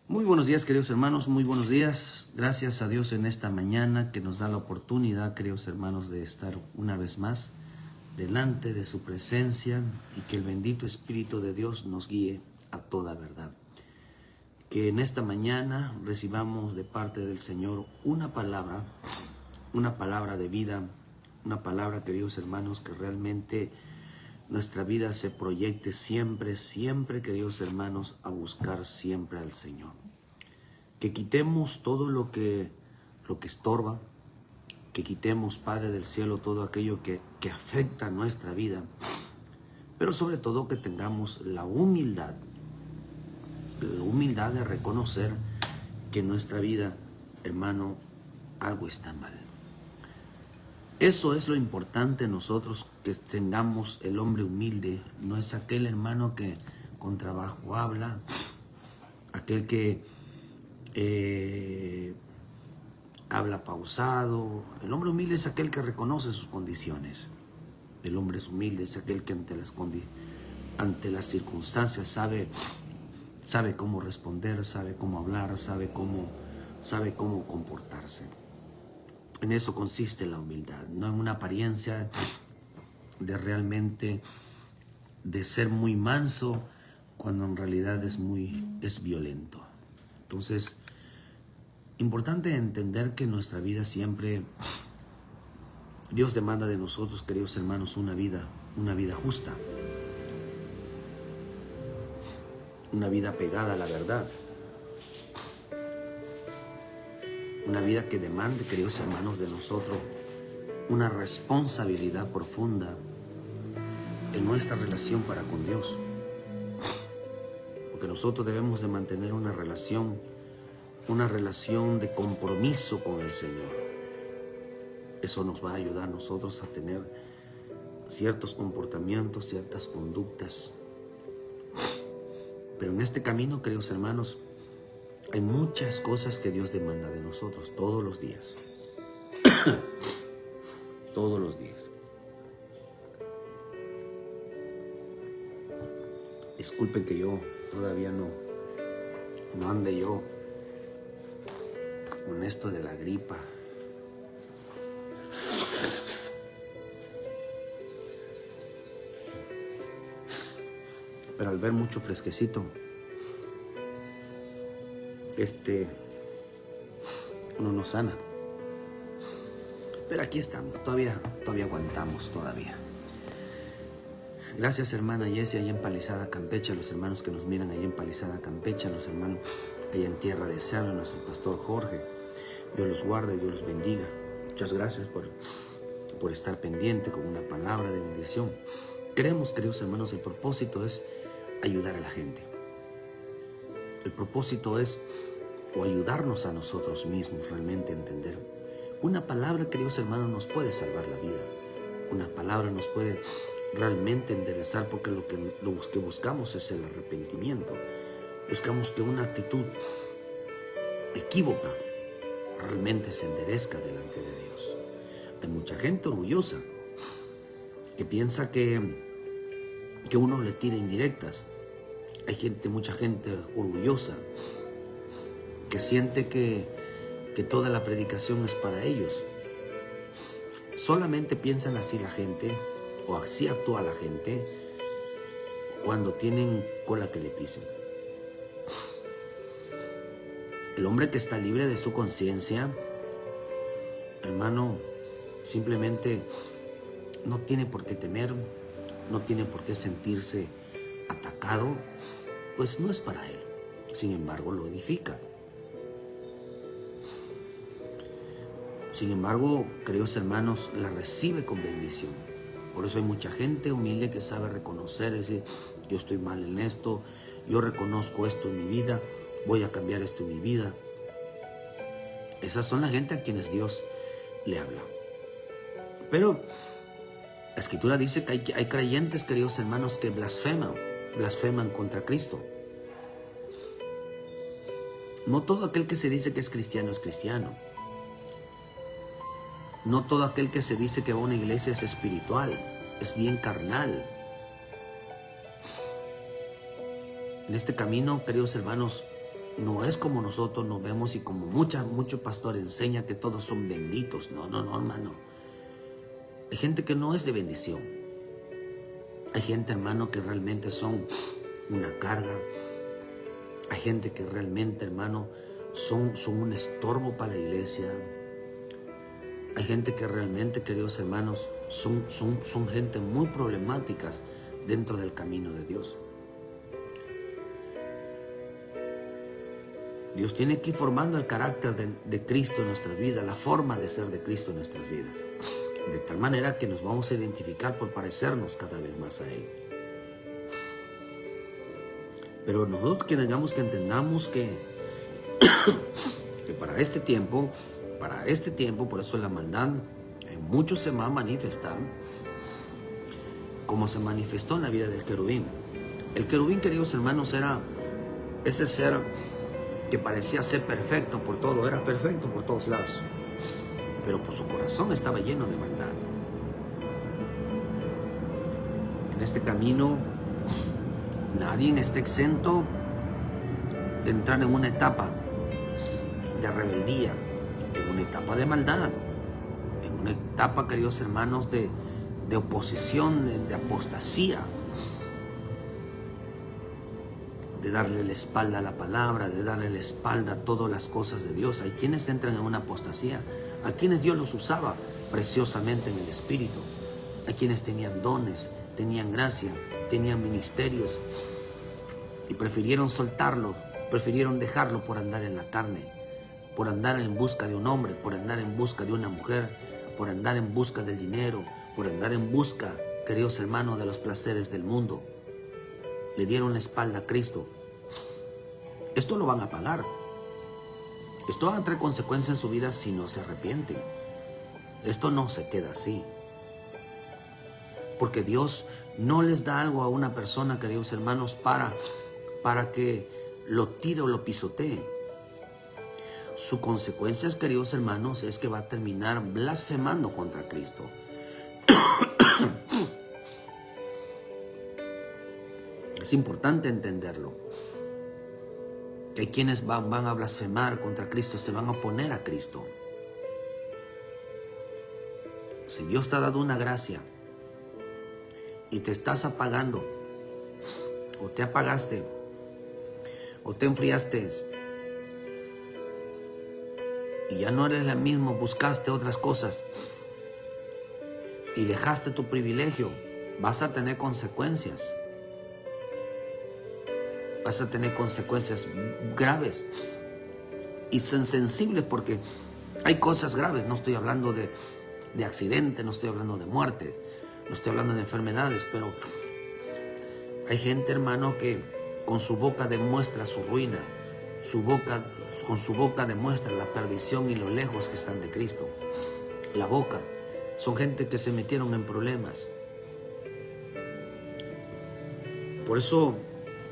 Muy buenos días, queridos hermanos, muy buenos días. Gracias a Dios en esta mañana que nos da la oportunidad, queridos hermanos, de estar una vez más delante de su presencia y que el bendito Espíritu de Dios nos guíe a toda verdad. Que en esta mañana recibamos de parte del Señor una palabra de vida, una palabra, queridos hermanos, que realmente nuestra vida se proyecte siempre, queridos hermanos, a buscar siempre al Señor. Que quitemos todo lo que estorba, que quitemos, Padre del cielo, todo aquello que afecta nuestra vida, pero sobre todo que tengamos la humildad de reconocer que en nuestra vida, hermano, algo está mal. Eso es lo importante en nosotros, que tengamos el hombre humilde. No es aquel hermano que con trabajo habla, aquel que habla pausado. El hombre humilde es aquel que reconoce sus condiciones. El hombre humilde es aquel que ante las circunstancias sabe cómo responder, sabe cómo hablar, sabe cómo comportarse. En eso consiste la humildad, no en una apariencia de realmente de ser muy manso, cuando en realidad es violento. Entonces, importante entender que en nuestra vida siempre Dios demanda de nosotros, queridos hermanos, una vida justa, una vida pegada a la verdad. Una vida que demande, queridos hermanos, de nosotros una responsabilidad profunda en nuestra relación para con Dios. Porque nosotros debemos de mantener una relación de compromiso con el Señor. Eso nos va a ayudar a nosotros a tener ciertos comportamientos, ciertas conductas. Pero en este camino, queridos hermanos, hay muchas cosas que Dios demanda de nosotros todos los días. Todos los días. Disculpen que yo todavía no ande yo con esto de la gripa. Pero al ver mucho fresquecito, uno no sana. Pero aquí estamos, todavía aguantamos todavía. Gracias, hermana Jessie, allá en Palizada, Campeche, a los hermanos que nos miran allá en Palizada, Campeche, a los hermanos allá en Tierra de Sal, a nuestro pastor Jorge. Dios los guarde, Dios los bendiga. Muchas gracias por estar pendiente con una palabra de bendición. Creemos, queridos hermanos, el propósito es ayudar a la gente. El propósito es ayudarnos a nosotros mismos realmente a entender. Una palabra, queridos hermanos, nos puede salvar la vida. Una palabra nos puede realmente enderezar, porque lo que buscamos es el arrepentimiento. Buscamos que una actitud equívoca realmente se enderezca delante de Dios. Hay mucha gente orgullosa que piensa que uno le tira indirectas. Hay mucha gente orgullosa que siente que toda la predicación es para ellos. Solamente piensan así la gente, o así actúa la gente, cuando tienen cola que le pisen. El hombre que está libre de su conciencia, hermano, simplemente no tiene por qué temer, no tiene por qué sentirse atacado, pues no es para él. Sin embargo, lo edifica. Sin embargo, queridos hermanos, la recibe con bendición. Por eso hay mucha gente humilde que sabe reconocer, decir, yo estoy mal en esto, yo reconozco esto en mi vida, voy a cambiar esto en mi vida. Esas son la gente a quienes Dios le habla. Pero la Escritura dice que hay creyentes, queridos hermanos, que blasfeman contra Cristo. No todo aquel que se dice que es cristiano es cristiano. No todo aquel que se dice que va a una iglesia es espiritual, es bien carnal. En este camino, queridos hermanos, no es como nosotros nos vemos y como mucho pastor enseña que todos son benditos. No, hermano. Hay gente que no es de bendición. Hay gente, hermano, que realmente son una carga. Hay gente que realmente, hermano, son un estorbo para la iglesia. Hay gente que realmente, queridos hermanos, son gente muy problemáticas dentro del camino de Dios. Dios tiene que ir formando el carácter de Cristo en nuestras vidas, la forma de ser de Cristo en nuestras vidas, de tal manera que nos vamos a identificar por parecernos cada vez más a Él. Pero nosotros que entendamos que para este tiempo, por eso la maldad en muchos se va a manifestar, como se manifestó en la vida del querubín. El querubín, queridos hermanos, era ese ser que parecía ser perfecto por todo, era perfecto por todos lados, pero por su corazón estaba lleno de maldad. En este camino, nadie está exento de entrar en una etapa de rebeldía, en una etapa de maldad, en una etapa, queridos hermanos, de oposición, de apostasía, de darle la espalda a la palabra, de darle la espalda a todas las cosas de Dios. Hay quienes entran en una apostasía, a quienes Dios los usaba preciosamente en el Espíritu, a quienes tenían dones, tenían gracia, tenían ministerios y prefirieron soltarlo, prefirieron dejarlo por andar en la carne, por andar en busca de un hombre, por andar en busca de una mujer, por andar en busca del dinero, por andar en busca, queridos hermanos, de los placeres del mundo. Le dieron la espalda a Cristo. Esto lo van a pagar. Esto va a traer consecuencias en su vida si no se arrepienten. Esto no se queda así. Porque Dios no les da algo a una persona, queridos hermanos, para que lo tire o lo pisotee. Su consecuencia, queridos hermanos, es que va a terminar blasfemando contra Cristo. Es importante entenderlo. Que hay quienes van a blasfemar contra Cristo, se van a oponer a Cristo. Si Dios te ha dado una gracia y te estás apagando, o te apagaste, o te enfriaste, y ya no eres la misma, buscaste otras cosas, y dejaste tu privilegio, vas a tener consecuencias. Vas a tener consecuencias graves y son sensibles, porque hay cosas graves. No estoy hablando de accidente, no estoy hablando de muerte, no estoy hablando de enfermedades, pero hay gente, hermano, que con su boca demuestra su ruina, con su boca demuestra la perdición y lo lejos que están de Cristo. La boca, son gente que se metieron en problemas. Por eso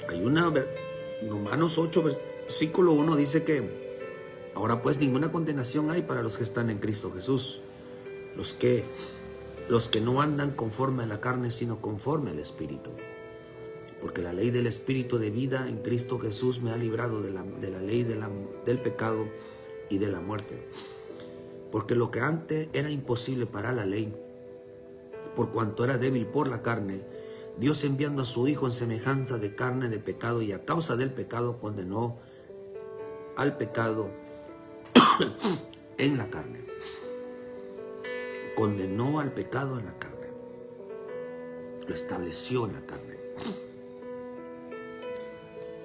hay en Romanos 8, versículo 1 dice que ahora pues ninguna condenación hay para los que están en Cristo Jesús, los que no andan conforme a la carne, sino conforme al Espíritu. Porque la ley del Espíritu de vida en Cristo Jesús me ha librado de la ley del pecado y de la muerte. Porque lo que antes era imposible para la ley, por cuanto era débil por la carne, Dios, enviando a su Hijo en semejanza de carne de pecado, y a causa del pecado condenó al pecado en la carne. Condenó al pecado en la carne. Lo estableció en la carne.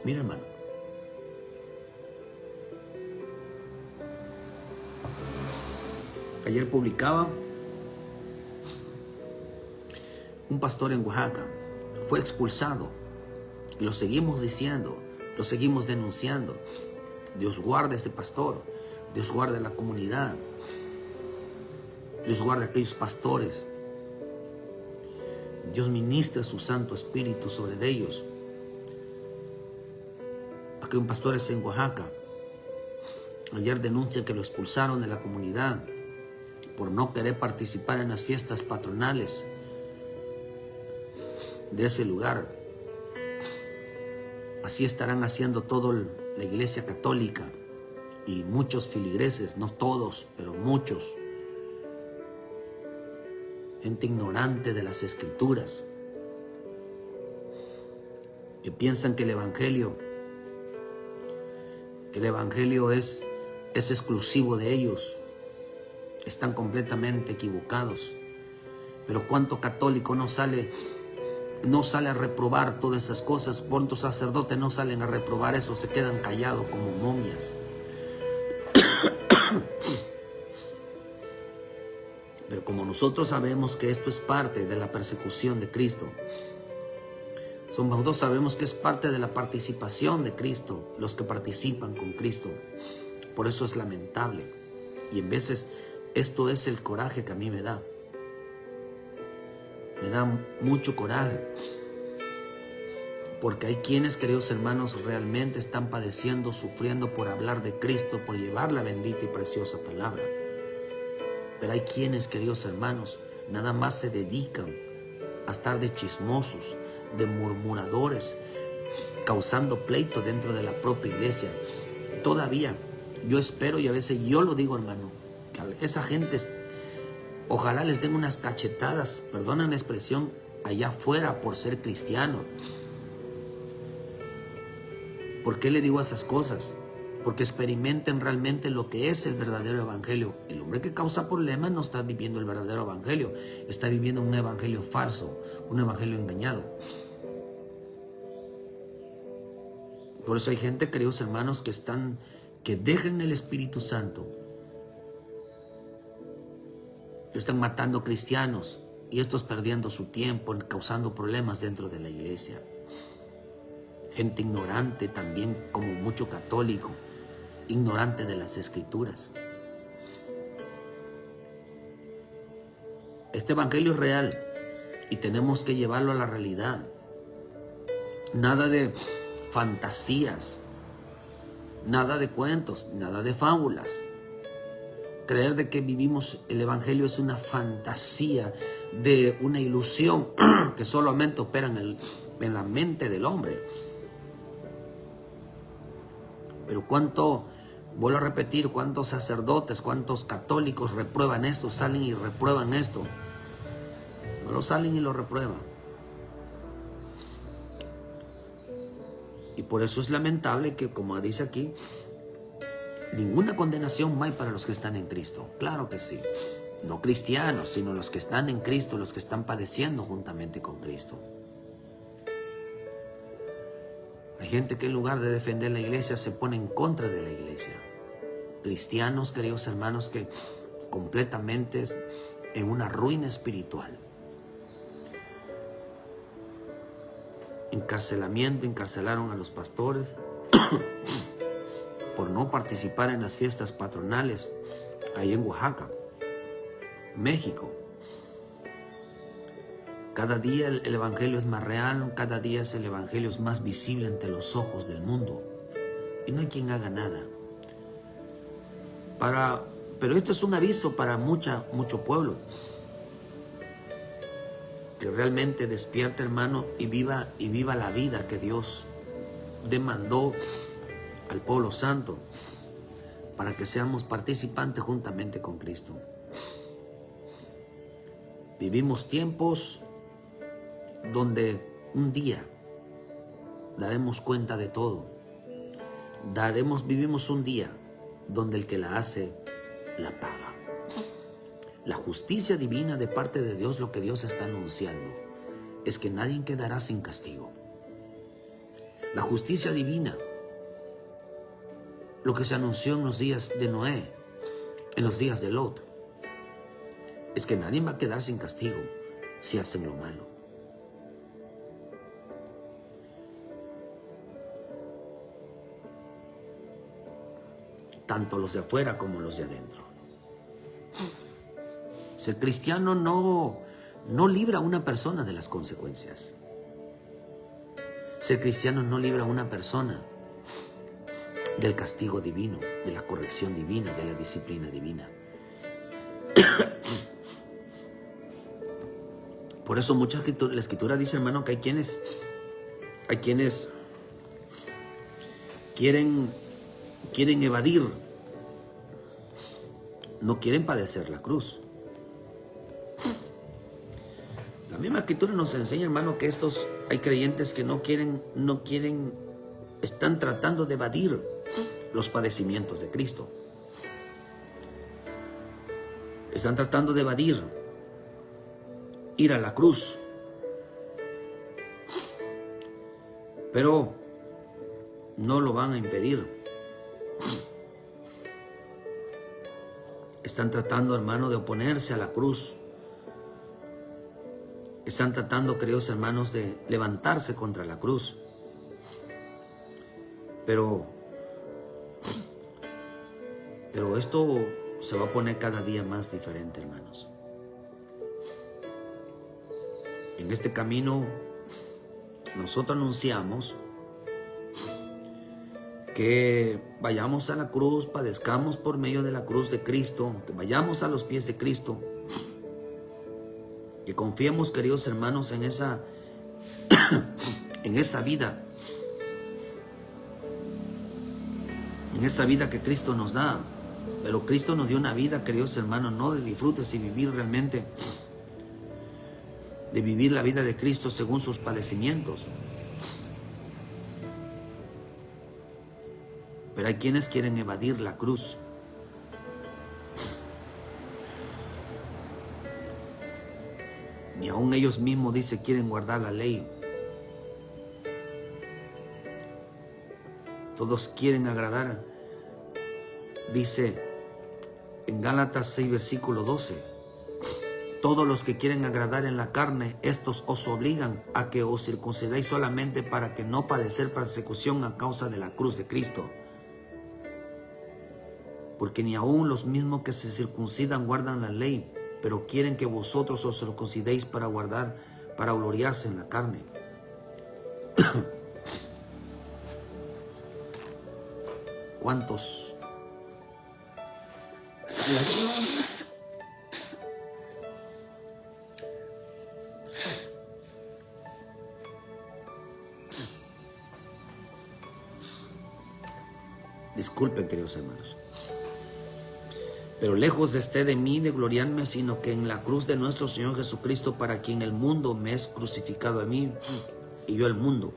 Mira, hermano. Ayer publicaba un pastor en Oaxaca. Fue expulsado. Y lo seguimos diciendo, lo seguimos denunciando. Dios guarde a este pastor. Dios guarde a la comunidad. Dios guarde a aquellos pastores. Dios ministra su Santo Espíritu sobre ellos. Aquí un pastor es en Oaxaca. Ayer denuncia que lo expulsaron de la comunidad por no querer participar en las fiestas patronales de ese lugar. Así estarán haciendo todo la Iglesia Católica y muchos filigreses, no todos, pero muchos, gente ignorante de las Escrituras, que piensan que el Evangelio es exclusivo de ellos. Están completamente equivocados. Pero ¿cuánto católico no sale a reprobar todas esas cosas? ¿Cuántos sacerdotes no salen a reprobar eso? Se quedan callados como momias. Pero como nosotros sabemos que esto es parte de la persecución de Cristo, nosotros sabemos que es parte de la participación de Cristo, los que participan con Cristo. Por eso es lamentable. Y en veces esto es el coraje que a mí me da. Me da mucho coraje. Porque hay quienes, queridos hermanos, realmente están padeciendo, sufriendo por hablar de Cristo, por llevar la bendita y preciosa palabra. Pero hay quienes, queridos hermanos, nada más se dedican a estar de chismosos, de murmuradores, causando pleito dentro de la propia iglesia. Todavía, yo espero, y a veces yo lo digo, hermano, que a esa gente, ojalá les den unas cachetadas, perdonen la expresión, allá afuera por ser cristiano. ¿Por qué le digo esas cosas? Porque experimenten realmente lo que es el verdadero evangelio. El hombre que causa problemas no está viviendo el verdadero evangelio, está viviendo un evangelio falso, un evangelio engañado. Por eso hay gente, queridos hermanos, que dejan el Espíritu Santo, están matando cristianos y estos perdiendo su tiempo, causando problemas dentro de la iglesia. Gente ignorante también, como mucho católico, ignorante de las Escrituras. Este evangelio es real y tenemos que llevarlo a la realidad. Nada de fantasías, nada de cuentos, nada de fábulas. Creer de que vivimos el evangelio es una fantasía, de una ilusión que solamente opera en la mente del hombre. Pero vuelvo a repetir, cuántos sacerdotes, cuántos católicos reprueban esto, salen y reprueban esto. No lo salen y lo reprueban. Y por eso es lamentable que, como dice aquí, ninguna condenación hay para los que están en Cristo. Claro que sí. No cristianos, sino los que están en Cristo, los que están padeciendo juntamente con Cristo. Hay gente que en lugar de defender la iglesia se pone en contra de la iglesia. Cristianos, queridos hermanos, que completamente en una ruina espiritual. Encarcelaron a los pastores por no participar en las fiestas patronales ahí en Oaxaca, México. Cada día el evangelio es más real, cada día el evangelio es más visible ante los ojos del mundo. Y no hay quien haga nada. Pero esto es un aviso para mucho pueblo. Que realmente despierte, hermano, y viva la vida que Dios demandó al pueblo santo para que seamos participantes juntamente con Cristo. Vivimos tiempos donde un día daremos cuenta de todo. Vivimos un día donde el que la hace, la paga. La justicia divina de parte de Dios, lo que Dios está anunciando, es que nadie quedará sin castigo. La justicia divina, lo que se anunció en los días de Noé, en los días de Lot, es que nadie va a quedar sin castigo si hacen lo malo. Tanto los de afuera como los de adentro. Ser cristiano no libra a una persona de las consecuencias. Ser cristiano no libra a una persona del castigo divino, de la corrección divina, de la disciplina divina. Por eso la escritura dice, hermano, que hay quienes quieren evadir, no quieren padecer la cruz. La misma escritura nos enseña, hermano, que hay creyentes que no quieren, están tratando de evadir los padecimientos de Cristo. Están tratando de evadir ir a la cruz. Pero no lo van a impedir. Están tratando, hermano, de oponerse a la cruz. Están tratando, queridos hermanos, de levantarse contra la cruz. Pero esto se va a poner cada día más diferente, hermanos. En este camino nosotros anunciamos que vayamos a la cruz, padezcamos por medio de la cruz de Cristo, que vayamos a los pies de Cristo, que confiemos, queridos hermanos, en esa vida, en esa vida que Cristo nos da. Pero Cristo nos dio una vida, queridos hermanos, no de disfrutes y vivir realmente, de vivir la vida de Cristo según sus padecimientos. Pero hay quienes quieren evadir la cruz. Ni aún ellos mismos, dice, quieren guardar la ley. Todos quieren agradar. Dice en Gálatas 6, versículo 12. Todos los que quieren agradar en la carne, estos os obligan a que os circuncidéis solamente para que no padecer persecución a causa de la cruz de Cristo. Porque ni aun los mismos que se circuncidan guardan la ley, pero quieren que vosotros os circuncidéis para gloriarse en la carne. ¿Cuántos? Disculpen, queridos hermanos. Pero lejos esté de mí de gloriarme, sino que en la cruz de nuestro Señor Jesucristo, para quien el mundo me es crucificado a mí y yo al mundo.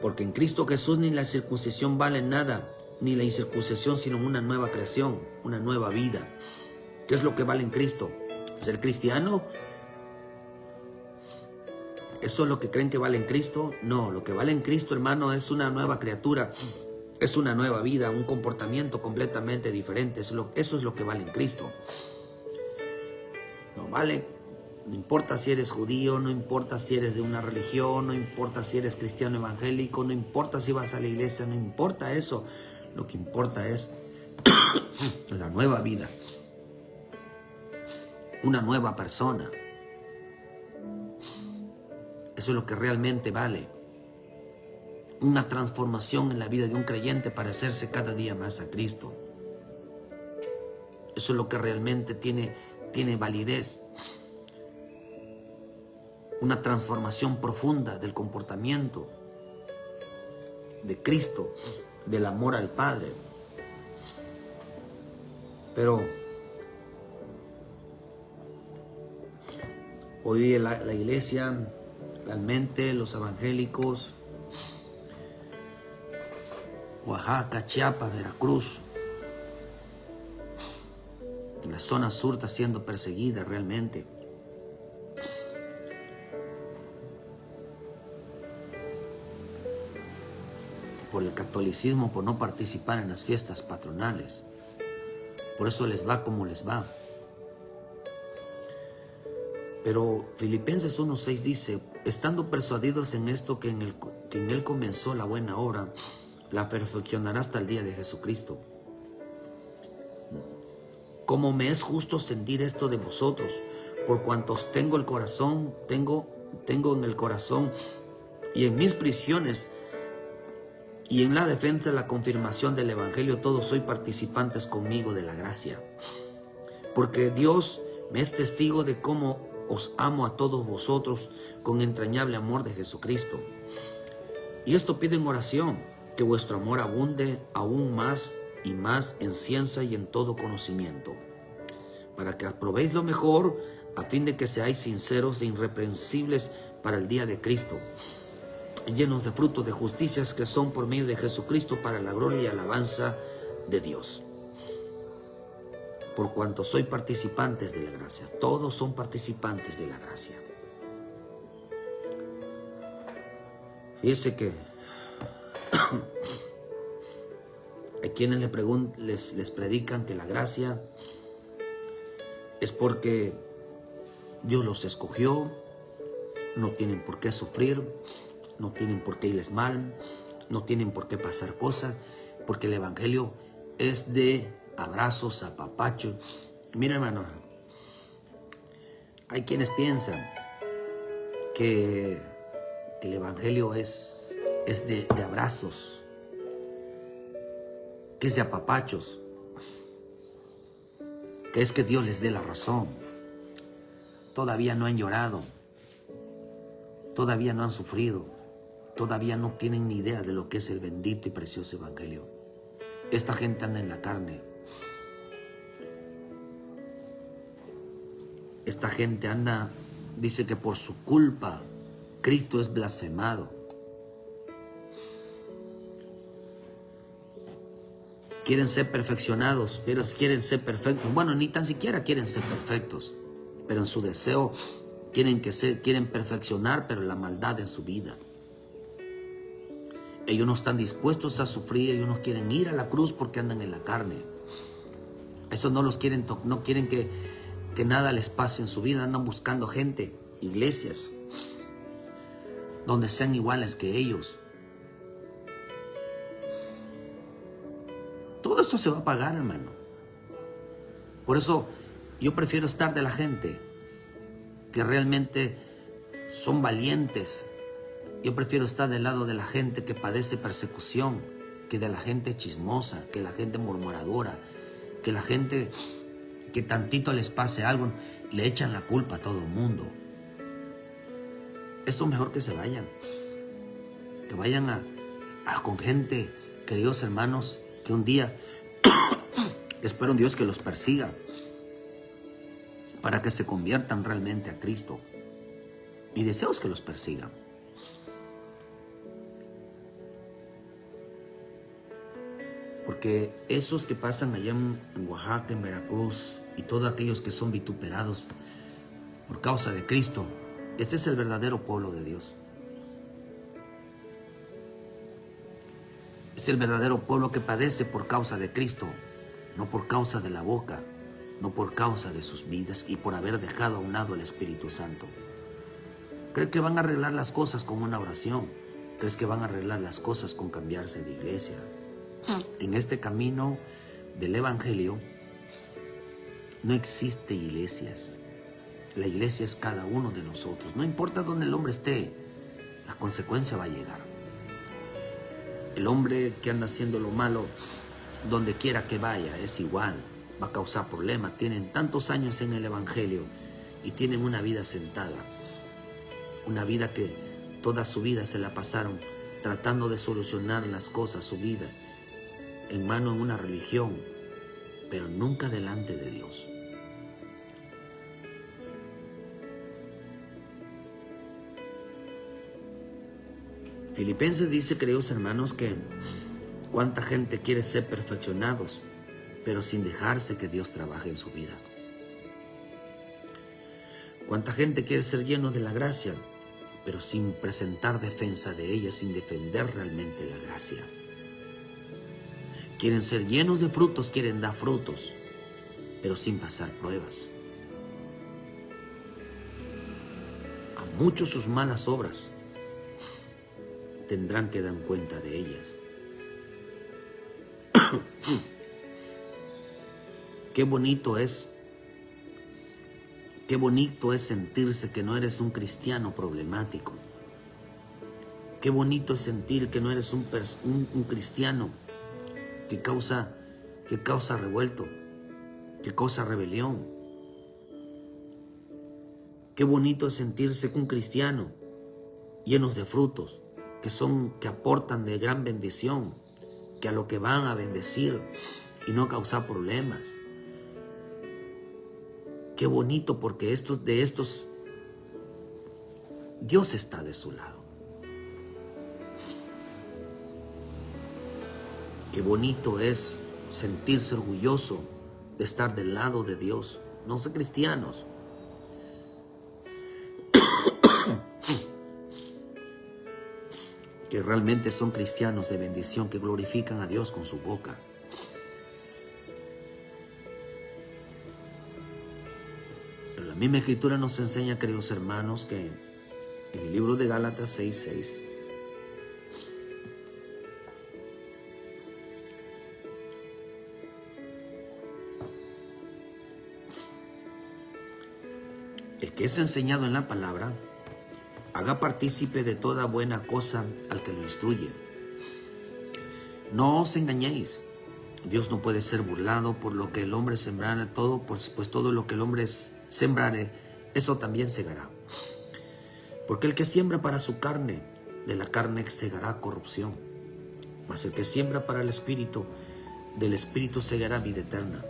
Porque en Cristo Jesús ni la circuncisión vale nada, ni la incircuncisión, sino una nueva creación, una nueva vida. ¿Qué es lo que vale en Cristo? ¿Ser cristiano? ¿Eso es lo que creen que vale en Cristo? No, lo que vale en Cristo, hermano, es una nueva criatura. Es una nueva vida, un comportamiento completamente diferente. Eso es lo que vale en Cristo. No vale, no importa si eres judío, no importa si eres de una religión, no importa si eres cristiano evangélico, no importa si vas a la iglesia, no importa eso. Lo que importa es la nueva vida. Una nueva persona. Eso es lo que realmente vale. Una transformación en la vida de un creyente para parecerse cada día más a Cristo. Eso es lo que realmente tiene validez. Una transformación profunda del comportamiento de Cristo, del amor al Padre. Pero hoy la iglesia, realmente los evangélicos, Oaxaca, Chiapas, Veracruz, la zona sur está siendo perseguida realmente. Por el catolicismo, por no participar en las fiestas patronales. Por eso les va como les va. Pero Filipenses 1:6 dice, estando persuadidos en esto, que en él comenzó la buena obra, la perfeccionará hasta el día de Jesucristo. Como me es justo sentir esto de vosotros, por cuantos tengo en el corazón y en mis prisiones y en la defensa de la confirmación del Evangelio, todos sois participantes conmigo de la gracia. Porque Dios me es testigo de cómo os amo a todos vosotros con entrañable amor de Jesucristo. Y esto pido en oración, que vuestro amor abunde aún más y más en ciencia y en todo conocimiento, para que aprobéis lo mejor, a fin de que seáis sinceros e irreprensibles para el día de Cristo, llenos de frutos de justicias que son por medio de Jesucristo para la gloria y alabanza de Dios. Por cuanto soy participantes de la gracia, todos son participantes de la gracia. Fíjese que hay quienes les predican que la gracia es porque Dios los escogió, no tienen por qué sufrir, no tienen por qué irles mal, no tienen por qué pasar cosas, porque el evangelio es de abrazos, apapachos. Mira, hermano, hay quienes piensan que el evangelio es de abrazos, que es de apapachos, que es que Dios les dé la razón. Todavía no han llorado, todavía no han sufrido, todavía no tienen ni idea de lo que es el bendito y precioso evangelio. Esta gente anda en la carne. Esta gente dice que por su culpa Cristo es blasfemado. Quieren ser perfeccionados, pero quieren ser perfectos. Bueno, ni tan siquiera quieren ser perfectos, pero en su deseo quieren perfeccionar, pero la maldad en su vida. Ellos no están dispuestos a sufrir, ellos no quieren ir a la cruz porque andan en la carne. Esos no quieren que nada les pase en su vida, andan buscando gente, iglesias, donde sean iguales que ellos. Todo esto se va a pagar, hermano. Por eso yo prefiero estar de la gente que realmente son valientes. Yo prefiero estar del lado de la gente que padece persecución, que de la gente chismosa, que la gente murmuradora, que la gente que tantito les pase algo, le echan la culpa a todo el mundo. Esto es mejor que se vayan. Que vayan con gente, queridos hermanos, que un día, espero en Dios que los persiga, para que se conviertan realmente a Cristo. Y deseos que los persigan. Porque esos que pasan allá en Oaxaca, en Veracruz, y todos aquellos que son vituperados por causa de Cristo, este es el verdadero pueblo de Dios. Es el verdadero pueblo que padece por causa de Cristo, no por causa de la boca, no por causa de sus vidas y por haber dejado a un lado el Espíritu Santo. ¿Crees que van a arreglar las cosas con una oración? ¿Crees que van a arreglar las cosas con cambiarse de iglesia? En este camino del evangelio no existe iglesias. La iglesia es cada uno de nosotros. No importa dónde el hombre esté, la consecuencia va a llegar. El hombre que anda haciendo lo malo, donde quiera que vaya, es igual. Va a causar problemas. Tienen tantos años en el evangelio y tienen una vida sentada. Una vida que toda su vida se la pasaron tratando de solucionar las cosas, su vida, en mano en una religión, pero nunca delante de Dios. Filipenses dice, queridos hermanos, que cuánta gente quiere ser perfeccionados, pero sin dejarse que Dios trabaje en su vida. Cuánta gente quiere ser lleno de la gracia, pero sin presentar defensa de ella, sin defender realmente la gracia. Quieren ser llenos de frutos, quieren dar frutos, pero sin pasar pruebas. A muchos sus malas obras tendrán que dar cuenta de ellas. Qué bonito es sentirse que no eres un cristiano problemático. Qué bonito es sentir que no eres un cristiano que causa revuelto, que causa rebelión. Qué bonito es sentirse un cristiano llenos de frutos, que aportan de gran bendición, que a lo que van a bendecir y no causar problemas. Qué bonito, porque de estos Dios está de su lado. Qué bonito es sentirse orgulloso de estar del lado de Dios. No sé, cristianos, que realmente son cristianos de bendición, que glorifican a Dios con su boca. Pero la misma Escritura nos enseña, queridos hermanos, que en el libro de Gálatas 6:6, el que es enseñado en la palabra, haga partícipe de toda buena cosa al que lo instruye. No os engañéis, Dios no puede ser burlado. Por lo que el hombre sembrare pues todo lo que el hombre sembrare, eso también segará. Porque el que siembra para su carne, de la carne segará corrupción. Mas el que siembra para el Espíritu, del Espíritu segará vida eterna.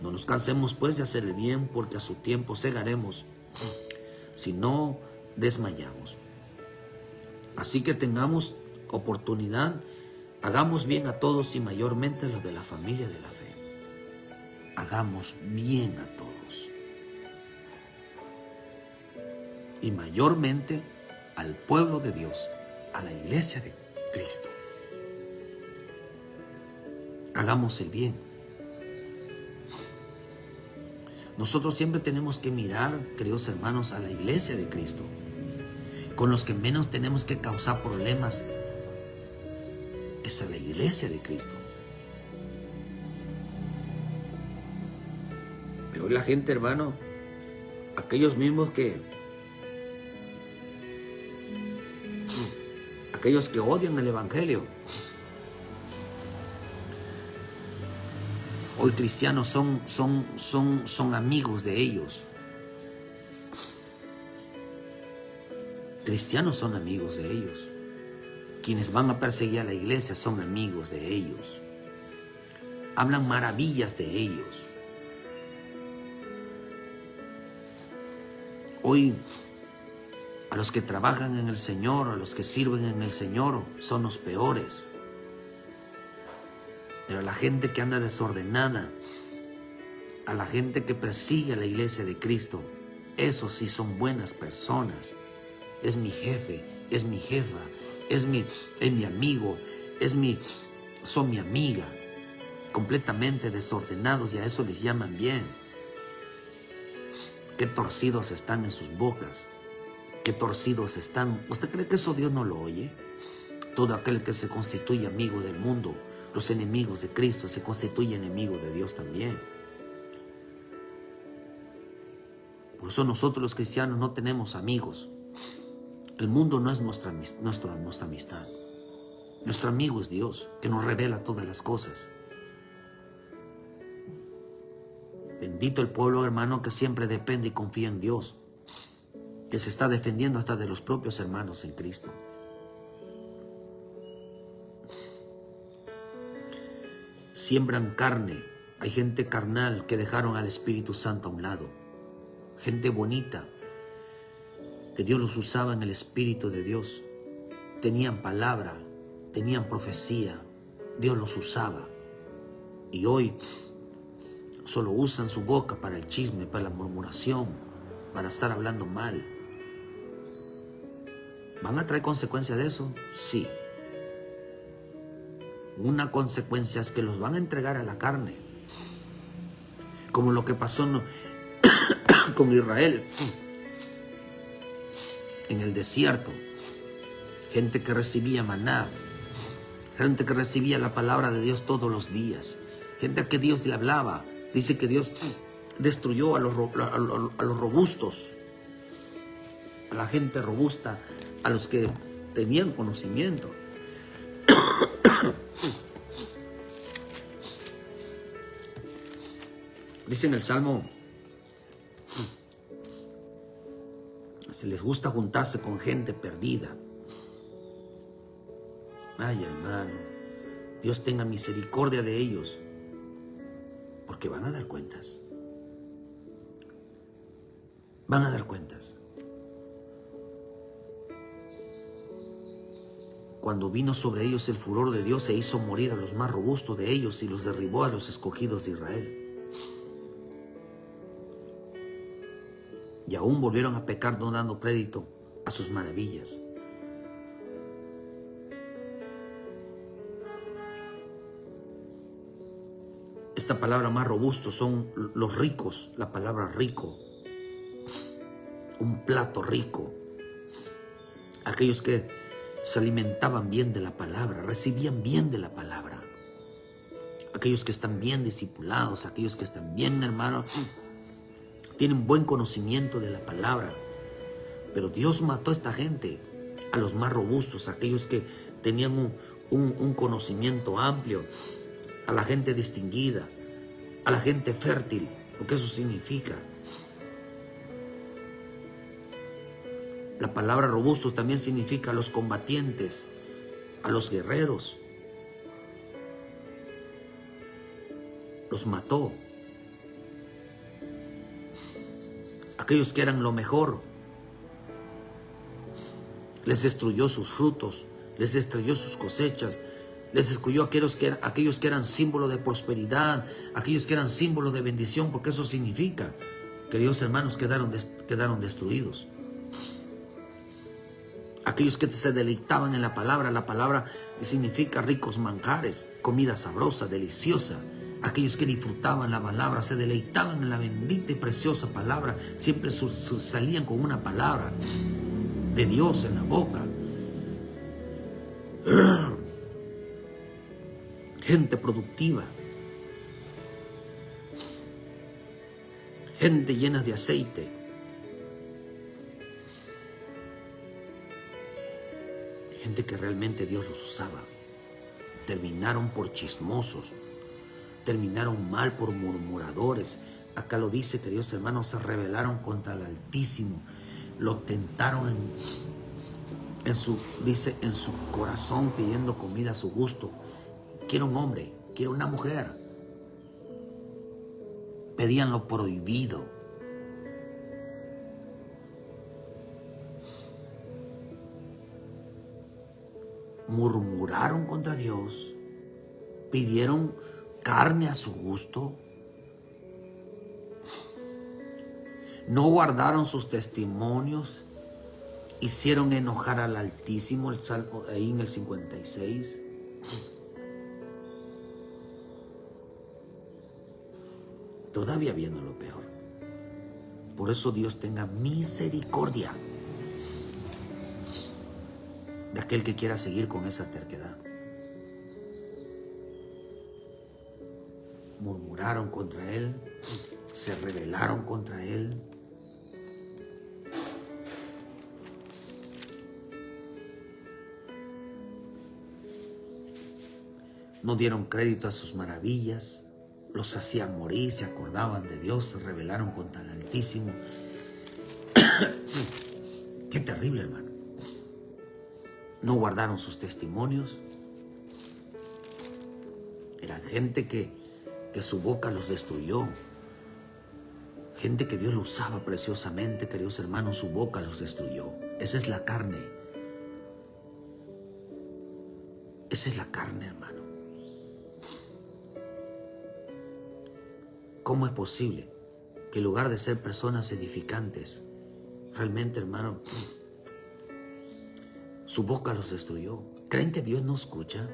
No nos cansemos pues de hacer el bien, porque a su tiempo segaremos, si no desmayamos. Así que tengamos oportunidad, hagamos bien a todos y mayormente a los de la familia de la fe. Hagamos bien a todos. Y mayormente al pueblo de Dios, a la iglesia de Cristo. Hagamos el bien. Nosotros siempre tenemos que mirar, queridos hermanos, a la iglesia de Cristo. Con los que menos tenemos que causar problemas es a la iglesia de Cristo. Pero la gente, hermano, aquellos que odian el Evangelio, hoy cristianos son amigos de ellos. Cristianos son amigos de ellos. Quienes van a perseguir a la iglesia son amigos de ellos. Hablan maravillas de ellos. Hoy, a los que trabajan en el Señor, a los que sirven en el Señor, son los peores. Pero a la gente que anda desordenada, a la gente que persigue a la iglesia de Cristo, esos sí son buenas personas. Es mi jefe, es mi jefa, es mi amigo, son mi amiga. Completamente desordenados, y a eso les llaman bien. Qué torcidos están en sus bocas. Qué torcidos están. ¿Usted cree que eso Dios no lo oye? Todo aquel que se constituye amigo del mundo, los enemigos de Cristo, se constituye enemigo de Dios también. Por eso nosotros los cristianos no tenemos amigos. El mundo no es nuestra amistad. Nuestro amigo es Dios, que nos revela todas las cosas. Bendito el pueblo, hermano, que siempre depende y confía en Dios, que se está defendiendo hasta de los propios hermanos en Cristo. Siembran carne. Hay gente carnal que dejaron al Espíritu Santo a un lado. Gente bonita, que Dios los usaba en el Espíritu de Dios. Tenían palabra, tenían profecía. Dios los usaba. Y hoy solo usan su boca para el chisme, para la murmuración, para estar hablando mal. ¿Van a traer consecuencias de eso? Sí. Una consecuencia es que los van a entregar a la carne, como lo que pasó con Israel en el desierto. Gente que recibía maná, gente que recibía la palabra de Dios todos los días, gente a que Dios le hablaba. Dice que Dios destruyó a los robustos, a la gente robusta, a los que tenían conocimiento. Dice en el Salmo, se les gusta juntarse con gente perdida. Ay, hermano, Dios tenga misericordia de ellos, porque van a dar cuentas. Van a dar cuentas. Cuando vino sobre ellos el furor de Dios, se hizo morir a los más robustos de ellos y los derribó a los escogidos de Israel. Y aún volvieron a pecar, no dando crédito a sus maravillas. Esta palabra más robusto son los ricos, la palabra rico. Un plato rico. Aquellos que se alimentaban bien de la palabra, recibían bien de la palabra. Aquellos que están bien discipulados, aquellos que están bien, hermano, tienen buen conocimiento de la palabra. Pero Dios mató a esta gente, a los más robustos, aquellos que tenían un conocimiento amplio, a la gente distinguida, a la gente fértil, lo que eso significa. La palabra robusto también significa a los combatientes, a los guerreros. Los mató. Aquellos que eran lo mejor, les destruyó sus frutos, les destruyó sus cosechas, les excluyó a aquellos que eran símbolo de prosperidad, aquellos que eran símbolo de bendición, porque eso significa, queridos hermanos, quedaron destruidos. Aquellos que se deleitaban en la palabra significa ricos manjares, comida sabrosa, deliciosa. Aquellos que disfrutaban la palabra, se deleitaban en la bendita y preciosa palabra, siempre salían con una palabra de Dios en la boca. Gente productiva, gente llena de aceite. Gente que realmente Dios los usaba. Terminaron por chismosos, terminaron mal por murmuradores. Acá lo dice, queridos hermanos, se rebelaron contra el Altísimo, lo tentaron en su corazón, pidiendo comida a su gusto. Quiero un hombre, quiero una mujer. Pedían lo prohibido. Murmuraron contra Dios, pidieron carne a su gusto, no guardaron sus testimonios, hicieron enojar al Altísimo, el Salmo ahí en el 56. Todavía viendo lo peor. Por eso Dios tenga misericordia de aquel que quiera seguir con esa terquedad. Murmuraron contra Él, se rebelaron contra Él. No dieron crédito a sus maravillas, los hacían morir, se acordaban de Dios, se rebelaron contra el Altísimo. Qué terrible, hermano. No guardaron sus testimonios. Eran gente que su boca los destruyó. Gente que Dios lo usaba preciosamente, queridos hermanos, su boca los destruyó. Esa es la carne. Esa es la carne, hermano. ¿Cómo es posible que en lugar de ser personas edificantes, realmente, hermano, su boca los destruyó? ¿Creen que Dios no escucha?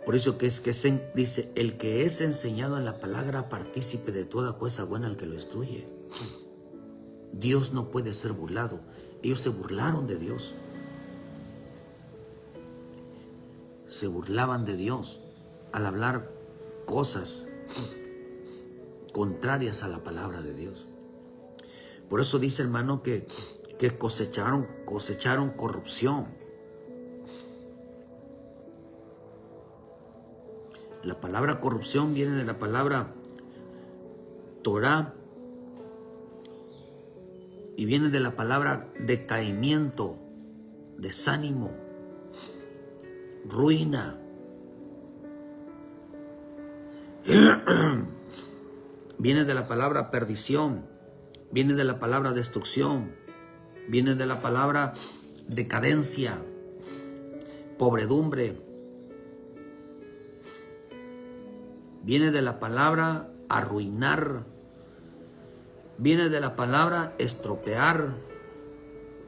Por eso que dice, el que es enseñado en la palabra, partícipe de toda cosa buena al que lo instruye. Dios no puede ser burlado. Ellos se burlaron de Dios. Se burlaban de Dios al hablar cosas contrarias a la palabra de Dios. Por eso dice, hermano, que cosecharon corrupción. La palabra corrupción viene de la palabra Torah y viene de la palabra decaimiento, desánimo, ruina. Viene de la palabra perdición, viene de la palabra destrucción, viene de la palabra decadencia, pobredumbre, viene de la palabra arruinar, viene de la palabra estropear,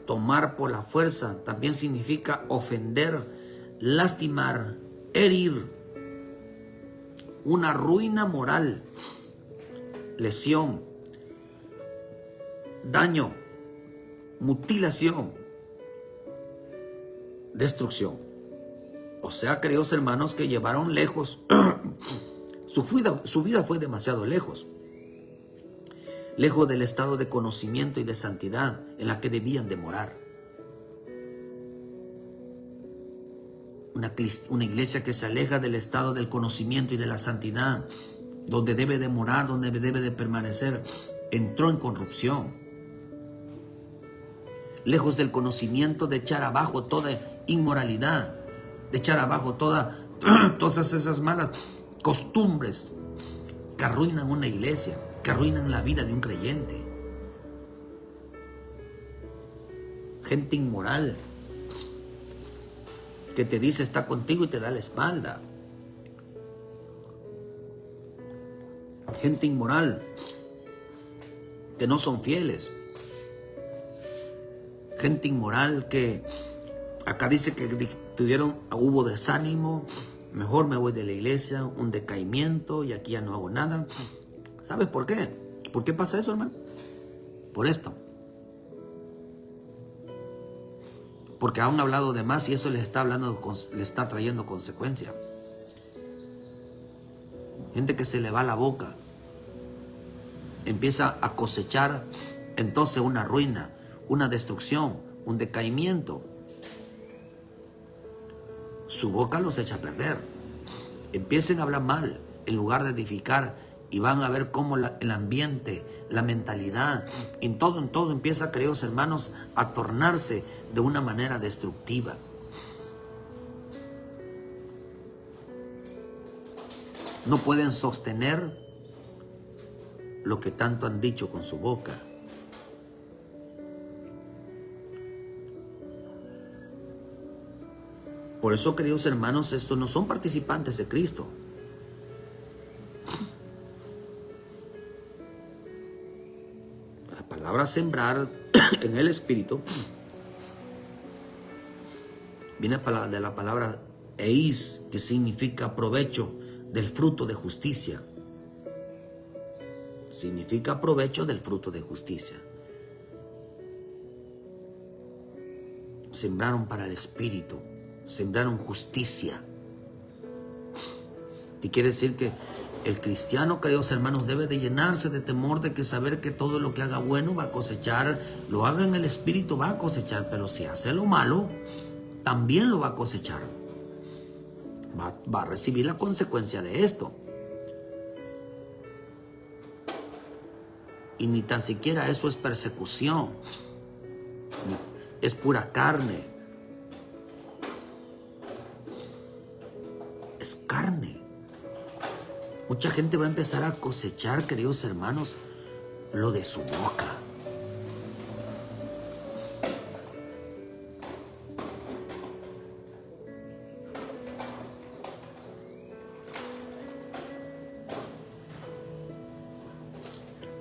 tomar por la fuerza, también significa ofender, lastimar, herir, una ruina moral, lesión, daño, mutilación, destrucción. O sea, queridos hermanos, que llevaron lejos, su vida fue demasiado lejos del estado de conocimiento y de santidad en la que debían de morar. Una iglesia que se aleja del estado del conocimiento y de la santidad, donde debe de morar, donde debe de permanecer, entró en corrupción. Lejos del conocimiento, de echar abajo toda inmoralidad, de echar abajo todas esas malas costumbres que arruinan una iglesia, que arruinan la vida de un creyente. Gente inmoral que te dice está contigo y te da la espalda. Gente inmoral que no son fieles. Gente inmoral que acá dice que hubo desánimo, mejor me voy de la iglesia, un decaimiento y aquí ya no hago nada. ¿Sabes por qué? ¿Por qué pasa eso, hermano? Por esto. Porque han hablado de más y eso les está trayendo consecuencia. Gente que se le va la boca, empieza a cosechar entonces una ruina, una destrucción, un decaimiento. Su boca los echa a perder. Empiecen a hablar mal en lugar de edificar y van a ver cómo el ambiente, la mentalidad, en todo empieza, queridos hermanos, a tornarse de una manera destructiva. No pueden sostener lo que tanto han dicho con su boca. Por eso, queridos hermanos, estos no son participantes de Cristo. La palabra sembrar en el Espíritu viene de la palabra eis, que significa provecho del fruto de justicia. Significa provecho del fruto de justicia. Sembraron para el Espíritu. Sembraron justicia. Y quiere decir que el cristiano, queridos hermanos, debe de llenarse de temor, de que saber que todo lo que haga bueno va a cosechar, lo haga en el Espíritu va a cosechar, pero si hace lo malo, también lo va a cosechar. Va a recibir la consecuencia de esto. Y ni tan siquiera eso es persecución, es pura carne. Es carne. Mucha gente va a empezar a cosechar, queridos hermanos, lo de su boca.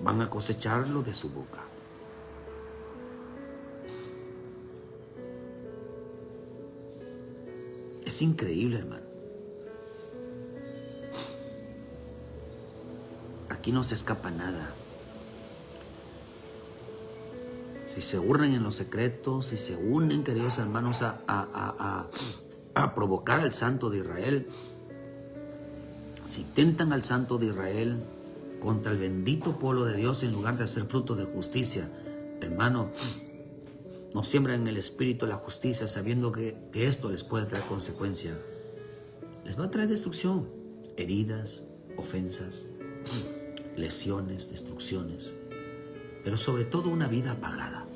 Van a cosechar lo de su boca. Es increíble, hermano. Aquí no se escapa nada. Si se unen en los secretos, si se unen, queridos hermanos, a provocar al Santo de Israel, si tentan al Santo de Israel contra el bendito pueblo de Dios en lugar de hacer fruto de justicia, hermano, no siembran en el Espíritu la justicia sabiendo que esto les puede traer consecuencia. Les va a traer destrucción, heridas, ofensas, lesiones, destrucciones. pero sobre todo una vida apagada.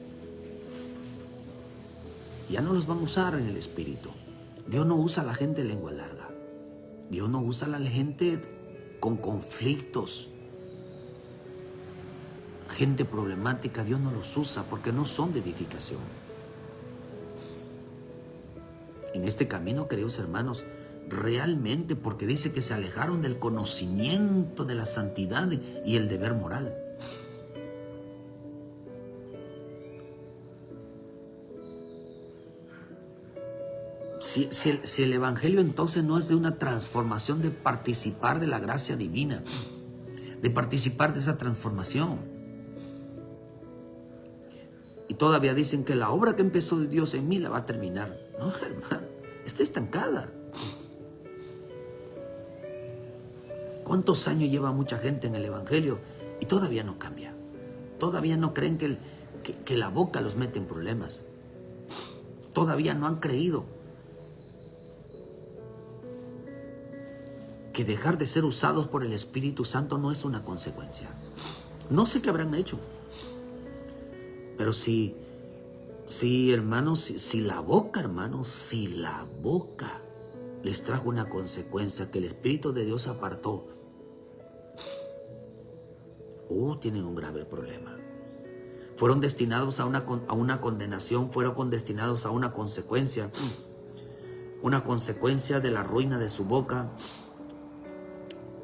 Ya no los van a usar en el espíritu. Dios no usa a la gente de lengua larga. Dios no usa a la gente con conflictos. Gente problemática, Dios no los usa porque no son de edificación. En este camino, queridos hermanos, realmente, porque dice que se alejaron del conocimiento de la santidad y el deber moral. Si el evangelio entonces no es de una transformación, de participar de la gracia divina, de participar de esa transformación. Y todavía dicen que la obra que empezó Dios en mí la va a terminar. No, hermano, está estancada. ¿Cuántos años lleva mucha gente en el evangelio y todavía no cambia? Todavía no creen que la boca los mete en problemas. Todavía no han creído que dejar de ser usados por el Espíritu Santo no es una consecuencia. No sé qué habrán hecho. Pero si hermanos, si la boca, hermanos, si la boca les trajo una consecuencia que el Espíritu de Dios apartó, tienen un grave problema. Fueron destinados a una condenación, fueron destinados a una consecuencia de la ruina de su boca.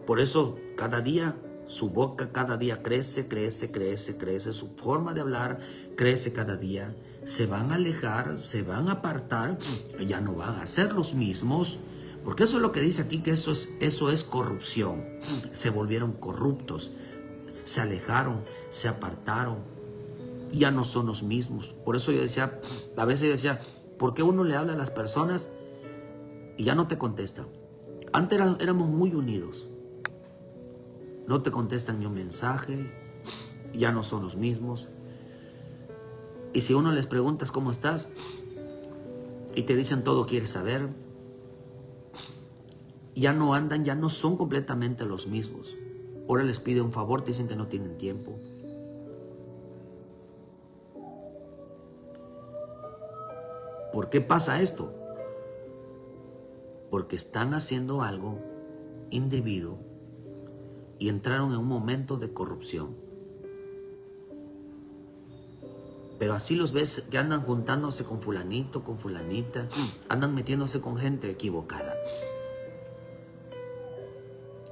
Por eso cada día su boca cada día crece, su forma de hablar crece cada día. Se van a alejar, se van a apartar, ya no van a ser los mismos, porque eso es lo que dice aquí, que eso es corrupción. Se volvieron corruptos, se alejaron, se apartaron, ya no son los mismos. Por eso yo decía, a veces yo decía, ¿por qué uno le habla a las personas y ya no te contesta? Antes éramos muy unidos. No te contestan ni un mensaje, ya no son los mismos. Y si uno les preguntas cómo estás y te dicen todo quieres saber, ya no andan, ya no son completamente los mismos. Ahora les pide un favor, te dicen que no tienen tiempo. ¿Por qué pasa esto? Porque están haciendo algo indebido y entraron en un momento de corrupción. Pero así los ves que andan juntándose con fulanito, con fulanita, andan metiéndose con gente equivocada.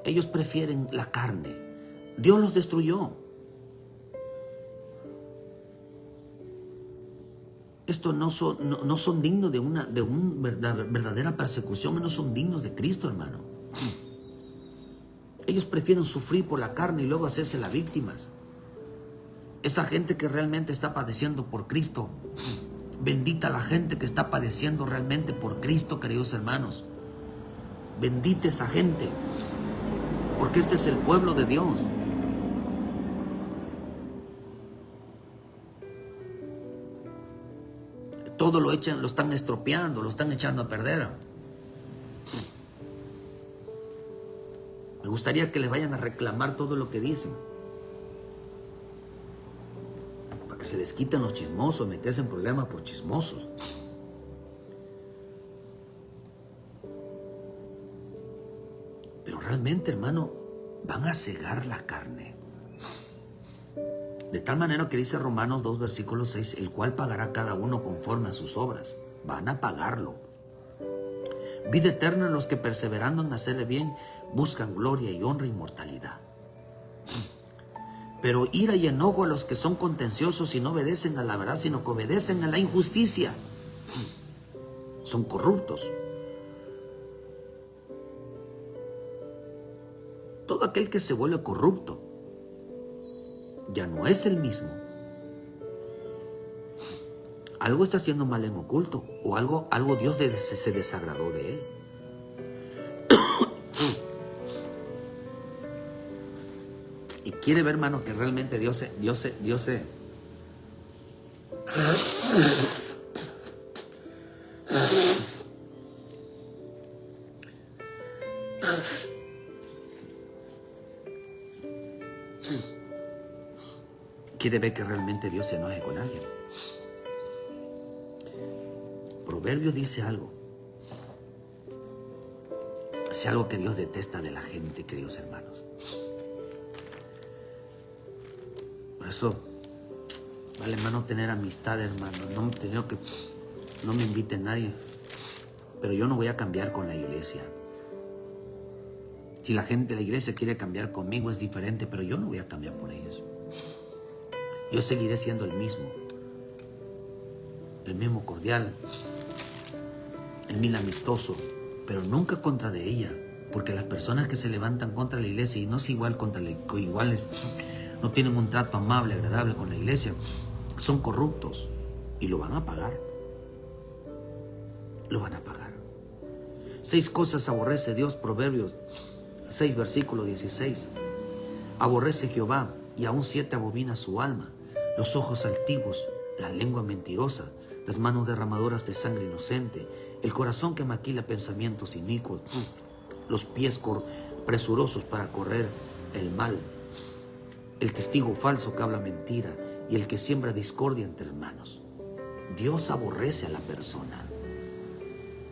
Ellos prefieren la carne. Dios los destruyó. Estos no son dignos de una verdadera persecución, no son dignos de Cristo, hermano. Ellos prefieren sufrir por la carne y luego hacerse las víctimas. Esa gente que realmente está padeciendo por Cristo, bendita la gente que está padeciendo realmente por Cristo, queridos hermanos. Bendita esa gente, porque este es el pueblo de Dios. Todo lo están estropeando, lo están echando a perder. Me gustaría que les vayan a reclamar todo lo que dicen, para que se les quiten los chismosos, meterse en problemas por chismosos. Pero realmente, hermano, van a cegar la carne. De tal manera que dice Romanos 2, versículo 6, el cual pagará cada uno conforme a sus obras. Van a pagarlo. Vida eterna a los que perseverando en hacerle bien buscan gloria y honra y inmortalidad. Pero ira y enojo a los que son contenciosos y no obedecen a la verdad, sino que obedecen a la injusticia. Son corruptos. Todo aquel que se vuelve corrupto ya no es el mismo. Algo está haciendo mal en oculto, o algo Dios se desagradó de él. Y quiere ver, hermano, que realmente Dios se quiere ver que realmente Dios se enoje con alguien. Proverbios dice algo. Es algo que Dios detesta de la gente, queridos hermanos. Por eso vale más no tener amistad, hermano. No me invite nadie. Pero yo no voy a cambiar con la iglesia. Si la gente de la iglesia quiere cambiar conmigo es diferente, pero yo no voy a cambiar por ellos. Yo seguiré siendo el mismo cordial, el mismo amistoso, pero nunca contra de ella, porque las personas que se levantan contra la iglesia y no es igual iguales, no tienen un trato amable, agradable con la iglesia, son corruptos y lo van a pagar. Lo van a pagar. 6 cosas aborrece Dios, Proverbios 6, versículo 16. Aborrece Jehová y aún 7 abomina su alma: los ojos altivos, la lengua mentirosa, las manos derramadoras de sangre inocente, el corazón que maquila pensamientos inicuos, los pies presurosos para correr el mal, el testigo falso que habla mentira y el que siembra discordia entre hermanos. Dios aborrece a la persona.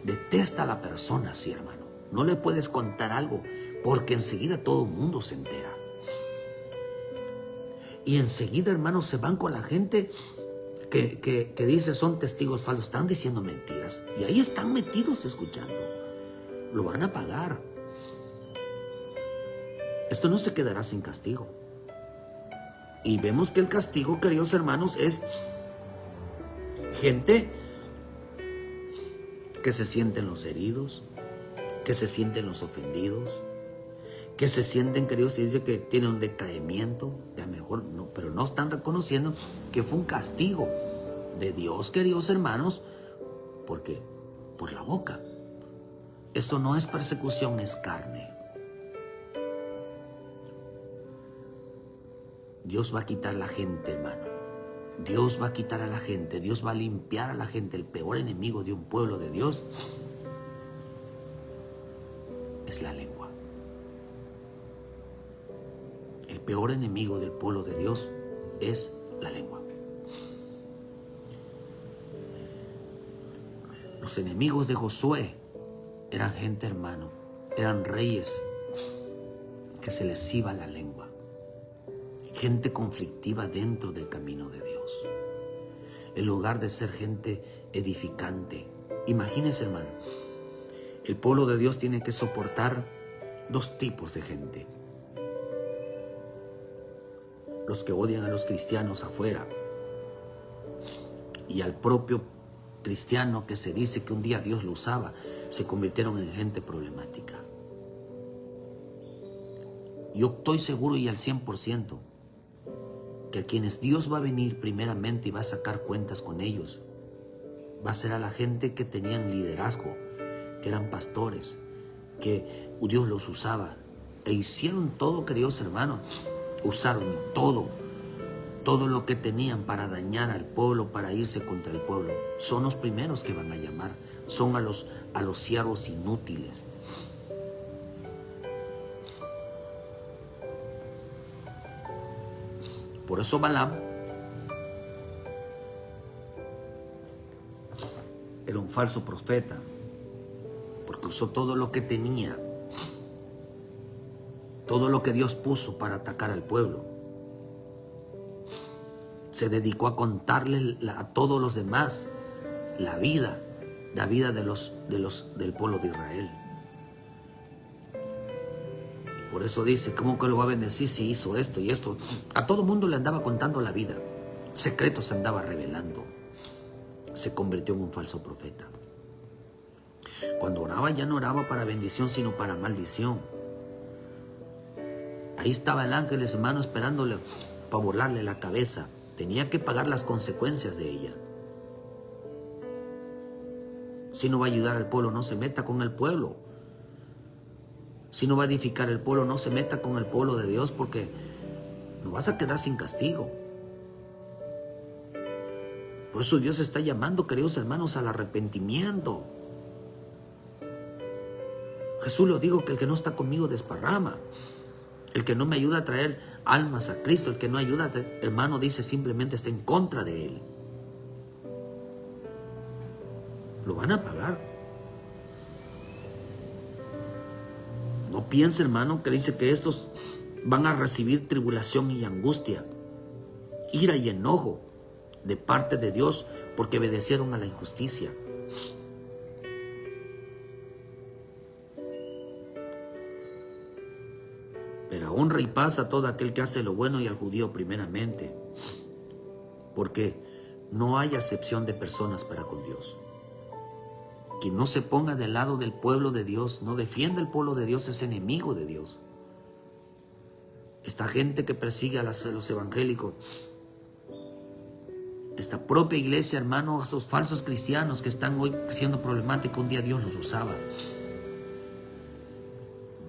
Detesta a la persona, sí, hermano. No le puedes contar algo porque enseguida todo el mundo se entera. Y enseguida, hermanos, se van con la gente que dice son testigos falsos. Están diciendo mentiras. Y ahí están metidos escuchando. Lo van a pagar. Esto no se quedará sin castigo. Y vemos que el castigo, queridos hermanos, es gente que se sienten los heridos, que se sienten los ofendidos, que se sienten, queridos, y dice que tienen un decaimiento, ya mejor no, pero no están reconociendo que fue un castigo de Dios, queridos hermanos, porque por la boca. Esto no es persecución, es carne. Dios va a quitar a la gente, hermano. Dios va a quitar a la gente, Dios va a limpiar a la gente. El peor enemigo de un pueblo de Dios es la lengua. El peor enemigo del pueblo de Dios es la lengua. Los enemigos de Josué eran gente, hermano, eran reyes que se les iba la lengua. Gente conflictiva dentro del camino de Dios. En lugar de ser gente edificante. Imagínense, hermano, el pueblo de Dios tiene que soportar 2 tipos de gente. Los que odian a los cristianos afuera y al propio cristiano que se dice que un día Dios lo usaba, se convirtieron en gente problemática. Yo estoy seguro y al 100% que a quienes Dios va a venir primeramente y va a sacar cuentas con ellos, va a ser a la gente que tenían liderazgo, que eran pastores, que Dios los usaba e hicieron todo, queridos hermanos, usaron todo lo que tenían para dañar al pueblo, para irse contra el pueblo. Son los primeros que van a llamar, son a los siervos inútiles. Por eso Balaam era un falso profeta, porque usó todo lo que tenía, todo lo que Dios puso para atacar al pueblo. Se dedicó a contarle a todos los demás la vida del pueblo de Israel. Por eso dice, ¿cómo que lo va a bendecir si hizo esto y esto? A todo mundo le andaba contando la vida. Secretos andaba revelando. Se convirtió en un falso profeta. Cuando oraba, ya no oraba para bendición, sino para maldición. Ahí estaba el ángel, hermano, esperándole para volarle la cabeza. Tenía que pagar las consecuencias de ella. Si no va a ayudar al pueblo, no se meta con el pueblo. Si no va a edificar el pueblo, no se meta con el pueblo de Dios, porque no vas a quedar sin castigo. Por eso Dios está llamando, queridos hermanos, al arrepentimiento. Jesús lo dijo, que el que no está conmigo desparrama. El que no me ayuda a traer almas a Cristo, el que no ayuda, hermano, dice simplemente está en contra de Él. Lo van a pagar. No piense, hermano, que dice que estos van a recibir tribulación y angustia, ira y enojo de parte de Dios porque obedecieron a la injusticia. Pero honra y paz a todo aquel que hace lo bueno y al judío primeramente, porque no hay acepción de personas para con Dios. Quien no se ponga del lado del pueblo de Dios, no defiende el pueblo de Dios, es enemigo de Dios. Esta gente que persigue a los evangélicos, esta propia iglesia, hermano, esos falsos cristianos que están hoy siendo problemáticos, un día Dios los usaba.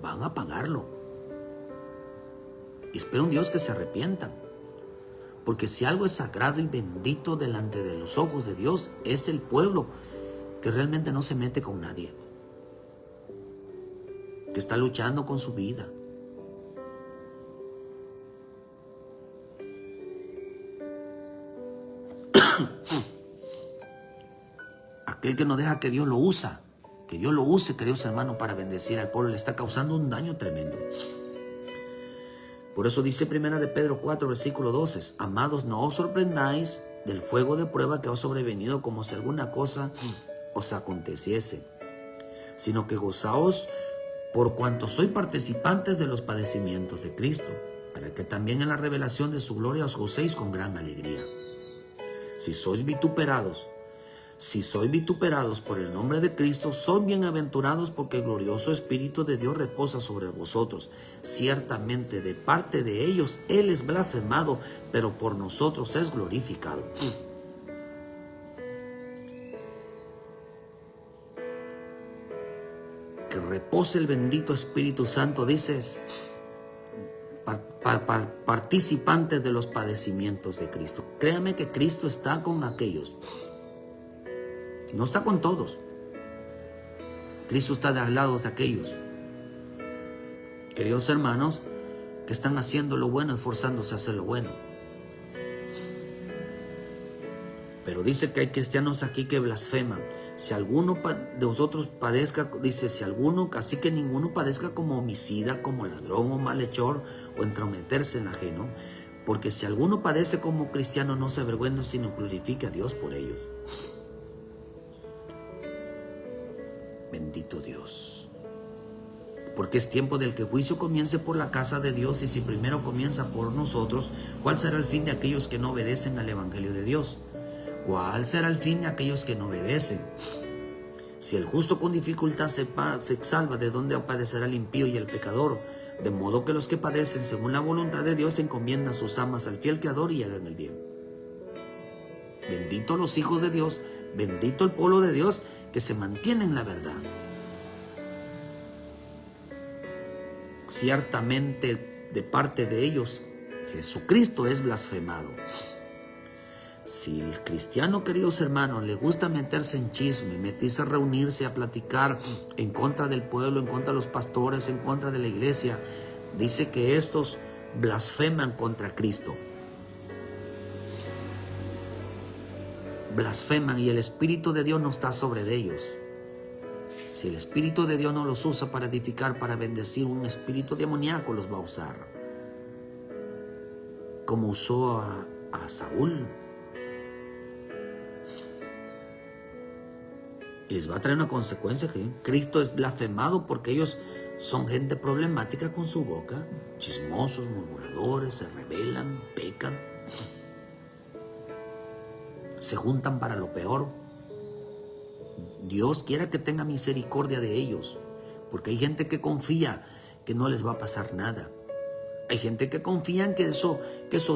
Van a pagarlo. Y espero un Dios que se arrepientan. Porque si algo es sagrado y bendito delante de los ojos de Dios, es el pueblo que realmente no se mete con nadie, que está luchando con su vida. Aquel que no deja que Dios lo usa, que Dios lo use, queridos hermanos, para bendecir al pueblo, le está causando un daño tremendo. Por eso dice 1 de Pedro 4, versículo 12, amados, no os sorprendáis del fuego de prueba que os ha sobrevenido como si alguna cosa os aconteciese, sino que gozaos por cuanto sois participantes de los padecimientos de Cristo, para que también en la revelación de su gloria os gocéis con gran alegría. Si sois vituperados por el nombre de Cristo, sois bienaventurados porque el glorioso Espíritu de Dios reposa sobre vosotros. Ciertamente de parte de ellos Él es blasfemado, pero por nosotros es glorificado. Que repose el bendito Espíritu Santo, dices, participantes de los padecimientos de Cristo. Créame que Cristo está con aquellos. No está con todos. Cristo está de al lado de aquellos, queridos hermanos, que están haciendo lo bueno, esforzándose a hacer lo bueno. Pero dice que hay cristianos aquí que blasfeman. Si alguno de vosotros padezca, dice, si alguno, así que ninguno padezca como homicida, como ladrón o malhechor, o entrometerse en ajeno, porque si alguno padece como cristiano, no se avergüenza, sino glorifique a Dios por ellos. Bendito Dios. Porque es tiempo del que el juicio comience por la casa de Dios, y si primero comienza por nosotros, ¿cuál será el fin de aquellos que no obedecen al Evangelio de Dios? ¿Cuál será el fin de aquellos que no obedecen? Si el justo con dificultad se salva, ¿de dónde padecerá el impío y el pecador? De modo que los que padecen según la voluntad de Dios encomiendan sus almas al fiel Creador y hagan el bien. Bendito los hijos de Dios, bendito el pueblo de Dios, que se mantiene en la verdad. Ciertamente de parte de ellos Jesucristo es blasfemado. Si el cristiano, queridos hermanos, le gusta meterse en chisme, meterse a reunirse, a platicar en contra del pueblo, en contra de los pastores, en contra de la iglesia, dice que estos blasfeman contra Cristo. Blasfeman, y el Espíritu de Dios no está sobre de ellos. Si el Espíritu de Dios no los usa para edificar, para bendecir, un espíritu demoníaco los va a usar, como usó a Saúl. Y les va a traer una consecuencia, que Cristo es blasfemado porque ellos son gente problemática con su boca, chismosos, murmuradores, se rebelan, pecan, se juntan para lo peor. Dios quiera que tenga misericordia de ellos, porque hay gente que confía que no les va a pasar nada. Hay gente que confía en que eso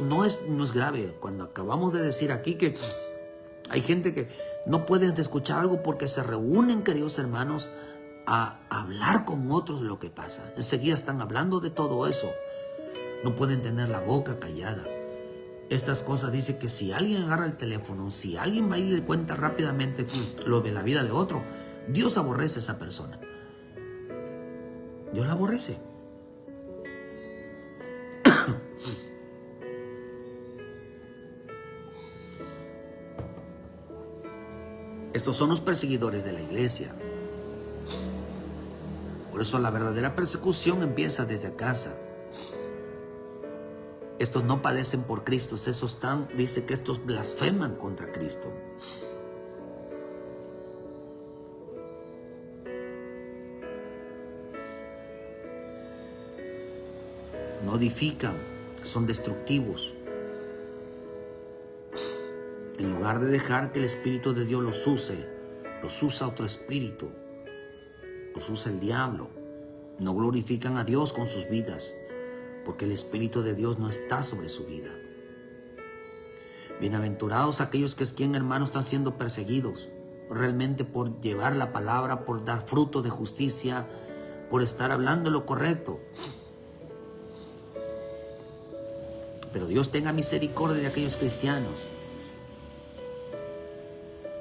no es grave. Cuando acabamos de decir aquí que hay gente que no pueden escuchar algo porque se reúnen, queridos hermanos, a hablar con otros de lo que pasa. Enseguida están hablando de todo eso. No pueden tener la boca callada. Estas cosas dice que si alguien agarra el teléfono, si alguien va y le cuenta rápidamente lo de la vida de otro, Dios aborrece a esa persona. Dios la aborrece. Estos son los perseguidores de la iglesia. Por eso la verdadera persecución empieza desde casa. Estos no padecen por Cristo, dice que estos blasfeman contra Cristo. No edifican, son destructivos. En lugar de dejar que el Espíritu de Dios los use, los usa otro espíritu, los usa el diablo. No glorifican a Dios con sus vidas, porque el Espíritu de Dios no está sobre su vida. Bienaventurados aquellos que, hermanos, están siendo perseguidos realmente por llevar la palabra, por dar fruto de justicia, por estar hablando lo correcto. Pero Dios tenga misericordia de aquellos cristianos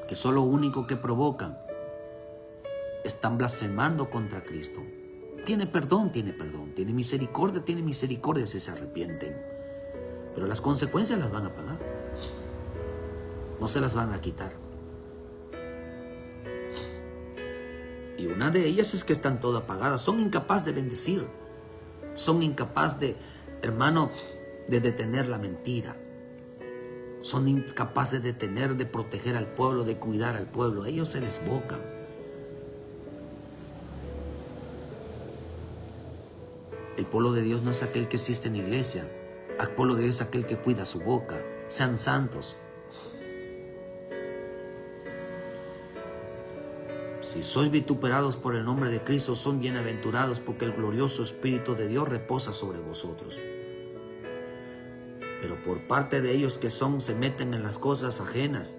que son lo único que provocan. Están blasfemando contra Cristo. Tiene perdón. Tiene misericordia si se arrepienten. Pero las consecuencias las van a pagar. No se las van a quitar. Y una de ellas es que están todas pagadas. Son incapaces de bendecir. Son incapaces de, hermano, de detener la mentira. Son incapaces de proteger al pueblo, de cuidar al pueblo. Ellos se desbocan. El pueblo de Dios no es aquel que existe en la iglesia. El pueblo de Dios es aquel que cuida su boca. Sean santos. Si sois vituperados por el nombre de Cristo, son bienaventurados, porque el glorioso Espíritu de Dios reposa sobre vosotros. Pero por parte de ellos que se meten en las cosas ajenas,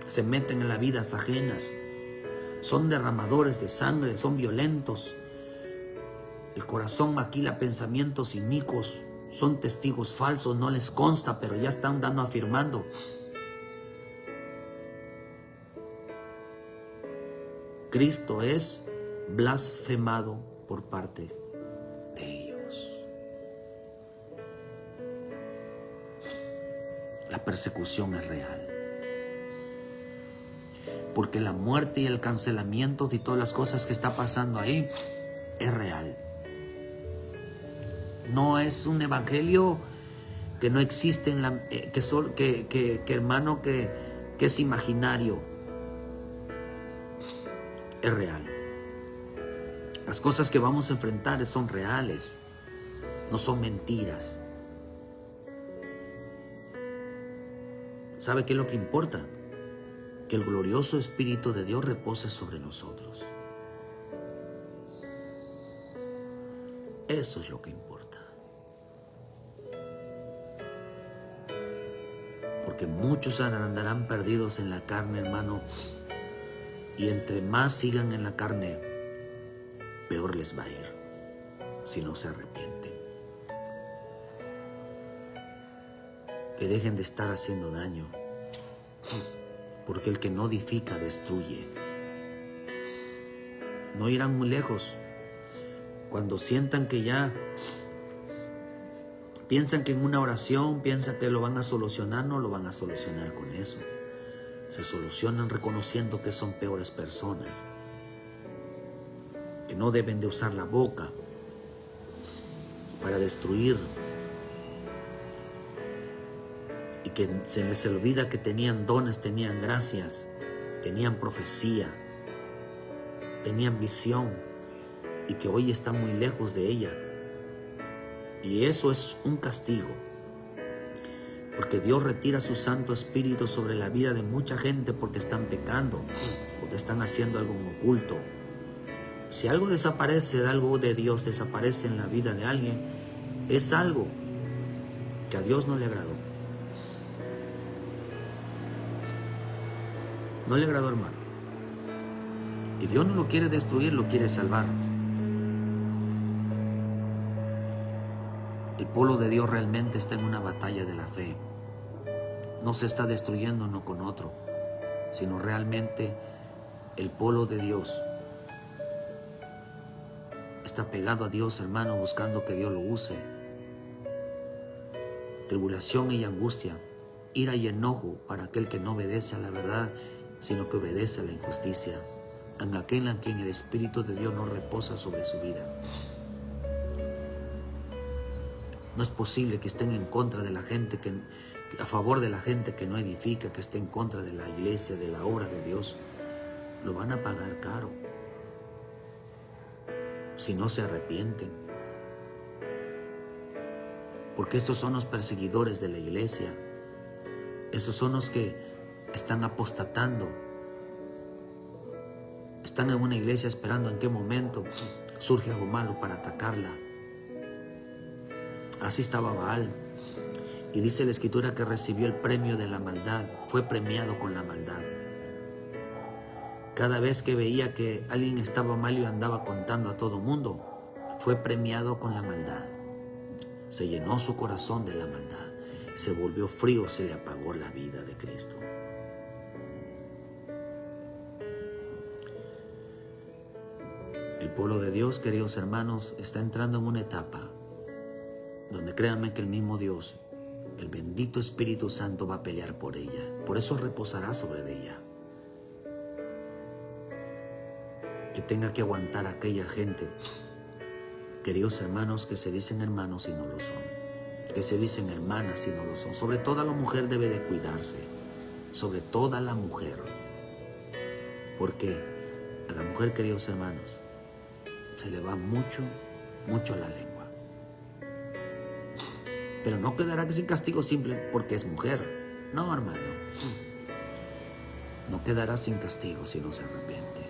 se meten en las vidas ajenas, son derramadores de sangre, son violentos. El corazón maquila pensamientos inicuos, son testigos falsos, no les consta, pero ya están afirmando. Cristo es blasfemado por parte de ellos. La persecución es real. Porque la muerte y el cancelamiento y todas las cosas que está pasando ahí es real. No es un evangelio que no existe hermano, que es imaginario. Es real. Las cosas que vamos a enfrentar son reales, no son mentiras. ¿Sabe qué es lo que importa? Que el glorioso Espíritu de Dios repose sobre nosotros. Eso es lo que importa. Porque muchos andarán perdidos en la carne, hermano, y entre más sigan en la carne, peor les va a ir si no se arrepienten. Que dejen de estar haciendo daño, porque el que no edifica destruye. No irán muy lejos. Cuando sientan que ya piensan que en una oración, piensan que lo van a solucionar, no lo van a solucionar con eso. Se solucionan reconociendo que son peores personas, que no deben de usar la boca para destruir, y que se les olvida que tenían dones, tenían gracias, tenían profecía, tenían visión, y que hoy están muy lejos de ella. Y eso es un castigo, porque Dios retira su Santo Espíritu sobre la vida de mucha gente porque están pecando, porque están haciendo algo oculto. Si algo desaparece, algo de Dios desaparece en la vida de alguien, es algo que a Dios no le agradó. No le agradó, hermano. Y Dios no lo quiere destruir, lo quiere salvar. El pueblo de Dios realmente está en una batalla de la fe. No se está destruyendo uno con otro, sino realmente el pueblo de Dios está pegado a Dios, hermano, buscando que Dios lo use. Tribulación y angustia, ira y enojo para aquel que no obedece a la verdad sino que obedece a la injusticia, en aquel en quien el Espíritu de Dios no reposa sobre su vida. No es posible que estén en contra de la gente, a favor de la gente que no edifica, que esté en contra de la iglesia, de la obra de Dios. Lo van a pagar caro si no se arrepienten. Porque estos son los perseguidores de la iglesia. Esos son los que están apostatando. Están en una iglesia esperando en qué momento surge algo malo para atacarla. Así estaba Baal. Y dice la Escritura que recibió el premio de la maldad. Fue premiado con la maldad. Cada vez que veía que alguien estaba mal y andaba contando a todo mundo, fue premiado con la maldad. Se llenó su corazón de la maldad. Se volvió frío, se le apagó la vida de Cristo. El pueblo de Dios, queridos hermanos, está entrando en una etapa donde créanme que el mismo Dios, el bendito Espíritu Santo, va a pelear por ella. Por eso reposará sobre ella. Que tenga que aguantar a aquella gente, queridos hermanos, que se dicen hermanos y no lo son, que se dicen hermanas y no lo son. Sobre toda la mujer debe de cuidarse, sobre toda la mujer, porque a la mujer, queridos hermanos, se le va mucho la lengua. Pero no quedará sin castigo simple porque es mujer. No, hermano, no quedará sin castigo si no se arrepiente.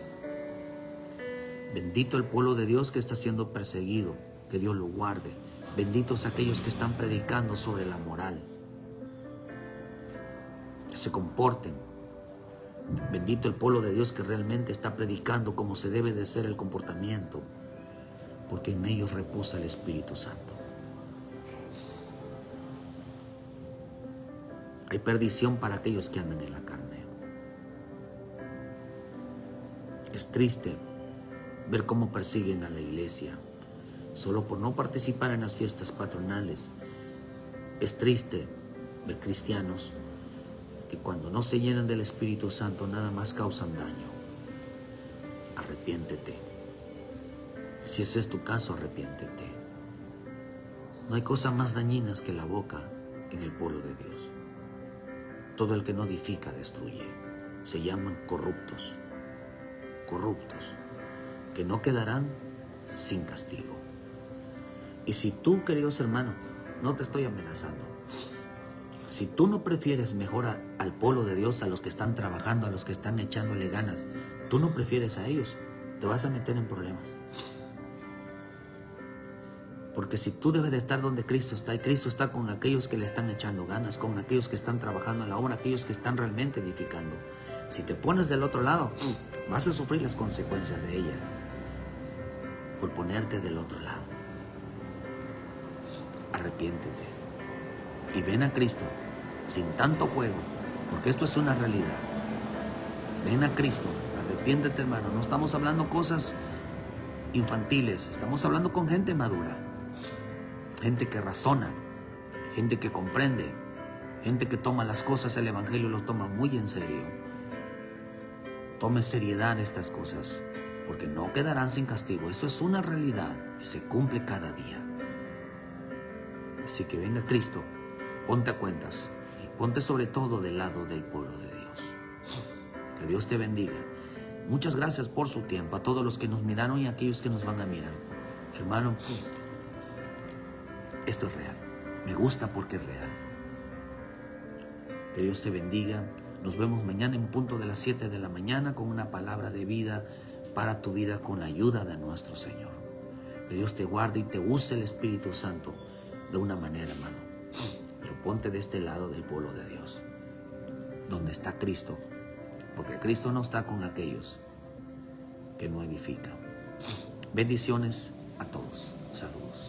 Bendito el pueblo de Dios que está siendo perseguido, que Dios lo guarde. Benditos aquellos que están predicando sobre la moral, que se comporten. Bendito el pueblo de Dios que realmente está predicando como se debe de ser el comportamiento, porque en ellos reposa el Espíritu Santo. Hay perdición para aquellos que andan en la carne. Es triste ver cómo persiguen a la iglesia solo por no participar en las fiestas patronales. Es triste ver cristianos que cuando no se llenan del Espíritu Santo nada más causan daño. Arrepiéntete. Si ese es tu caso, arrepiéntete. No hay cosa más dañinas que la boca en el pueblo de Dios. Todo el que no edifica destruye. Se llaman corruptos. Corruptos, que no quedarán sin castigo. Y si tú, queridos hermanos, no te estoy amenazando, si tú no prefieres mejor al pueblo de Dios, a los que están trabajando, a los que están echándole ganas, tú no prefieres a ellos, te vas a meter en problemas. Porque si tú debes de estar donde Cristo está, y Cristo está con aquellos que le están echando ganas, con aquellos que están trabajando en la obra, aquellos que están realmente edificando. Si te pones del otro lado, vas a sufrir las consecuencias de ella por ponerte del otro lado. Arrepiéntete y ven a Cristo sin tanto juego, porque esto es una realidad. Ven a Cristo, arrepiéntete, hermano. No estamos hablando cosas infantiles, estamos hablando con gente madura, gente que razona, gente que comprende, gente que toma las cosas, el Evangelio lo toma muy en serio. Tome seriedad estas cosas, porque no quedarán sin castigo. Esto es una realidad y se cumple cada día. Así que venga Cristo, ponte a cuentas y ponte sobre todo del lado del pueblo de Dios. Que Dios te bendiga. Muchas gracias por su tiempo, a todos los que nos miraron y a aquellos que nos van a mirar. Hermano, esto es real. Me gusta porque es real. Que Dios te bendiga. Nos vemos mañana en punto de las 7 de la mañana con una palabra de vida para tu vida con la ayuda de nuestro Señor. Que Dios te guarde y te use el Espíritu Santo de una manera, hermano. Pero ponte de este lado del pueblo de Dios, donde está Cristo, porque Cristo no está con aquellos que no edifican. Bendiciones a todos. Saludos.